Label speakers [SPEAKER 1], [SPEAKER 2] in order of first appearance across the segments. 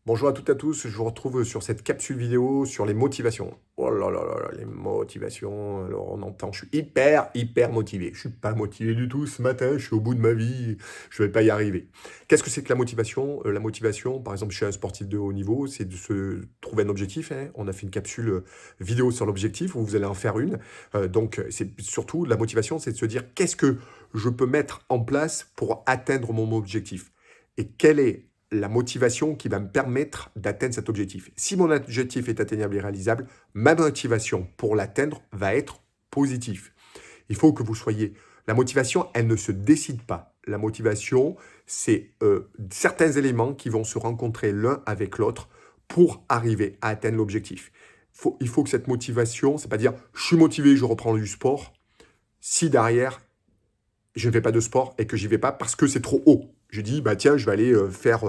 [SPEAKER 1] Bonjour à toutes et à tous, je vous retrouve sur cette capsule vidéo sur les motivations. Oh là là là là, les motivations, alors on entend, je suis hyper motivé. Je suis pas motivé du tout ce matin, je suis au bout de ma vie, je vais pas y arriver. Qu'est-ce que c'est que la motivation? La motivation, par exemple, chez un sportif de haut niveau, c'est de se trouver un objectif, hein. On a fait une capsule vidéo sur l'objectif, où vous allez en faire une. Donc, c'est surtout, la motivation, c'est de se dire, qu'est-ce que je peux mettre en place pour atteindre mon objectif? Et quelle est la motivation qui va me permettre d'atteindre cet objectif. Si mon objectif est atteignable et réalisable, ma motivation pour l'atteindre va être positive. Il faut que vous soyez... La motivation, elle ne se décide pas. La motivation, c'est certains éléments qui vont se rencontrer l'un avec l'autre pour arriver à atteindre l'objectif. Il faut que cette motivation, c'est pas dire je suis motivé, je reprends du sport, si derrière je ne fais pas de sport et que j'y vais pas parce que c'est trop haut. Je dis, bah tiens, je vais aller faire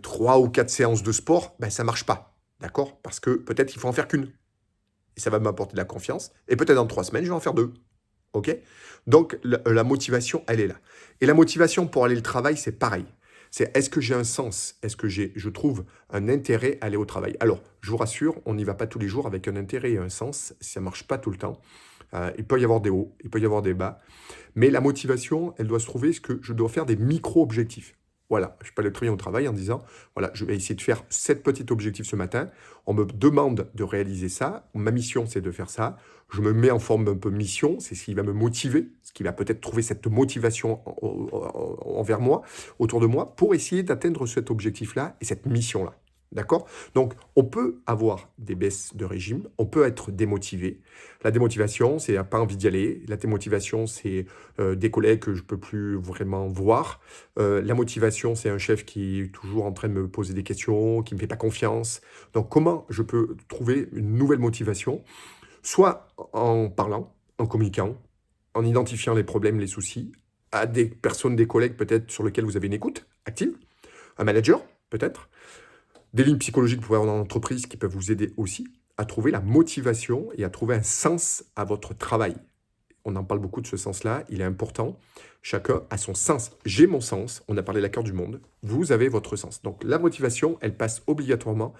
[SPEAKER 1] 3 ou 4 séances de sport, ben ça marche pas. D'accord? Parce que peut-être il faut en faire qu'une. Et ça va m'apporter de la confiance. Et peut-être dans 3 semaines, je vais en faire 2. OK? Donc, la motivation, elle est là. Et la motivation pour aller au travail, c'est pareil. C'est est-ce que j'ai un sens? Est-ce que je trouve un intérêt à aller au travail? Alors, je vous rassure, on n'y va pas tous les jours avec un intérêt et un sens. Ça ne marche pas tout le temps. Il peut y avoir des hauts, il peut y avoir des bas. Mais la motivation, elle doit se trouver ce que je dois faire des micro-objectifs. Voilà, je peux aller très bien au travail en disant, voilà, je vais essayer de faire 7 petits objectifs ce matin. On me demande de réaliser ça. Ma mission, c'est de faire ça. Je me mets en forme un peu mission. C'est ce qui va me motiver, ce qui va peut-être trouver cette motivation envers moi, autour de moi, pour essayer d'atteindre cet objectif-là et cette mission-là. D'accord? Donc, on peut avoir des baisses de régime, on peut être démotivé. La démotivation, c'est pas envie d'y aller. La démotivation, c'est des collègues que je peux plus vraiment voir. La motivation, c'est un chef qui est toujours en train de me poser des questions, qui me fait pas confiance. Donc, comment je peux trouver une nouvelle motivation? Soit en parlant, en communiquant, en identifiant les problèmes, les soucis, à des personnes, des collègues peut-être sur lesquels vous avez une écoute active, un manager peut-être, des lignes psychologiques pour avoir dans l'entreprise qui peuvent vous aider aussi à trouver la motivation et à trouver un sens à votre travail. On en parle beaucoup de ce sens-là, il est important. Chacun a son sens. J'ai mon sens, on a parlé de la carte du monde, vous avez votre sens. Donc la motivation, elle passe obligatoirement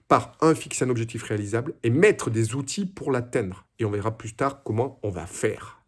[SPEAKER 1] par fixer un objectif réalisable et mettre des outils pour l'atteindre. Et on verra plus tard comment on va faire.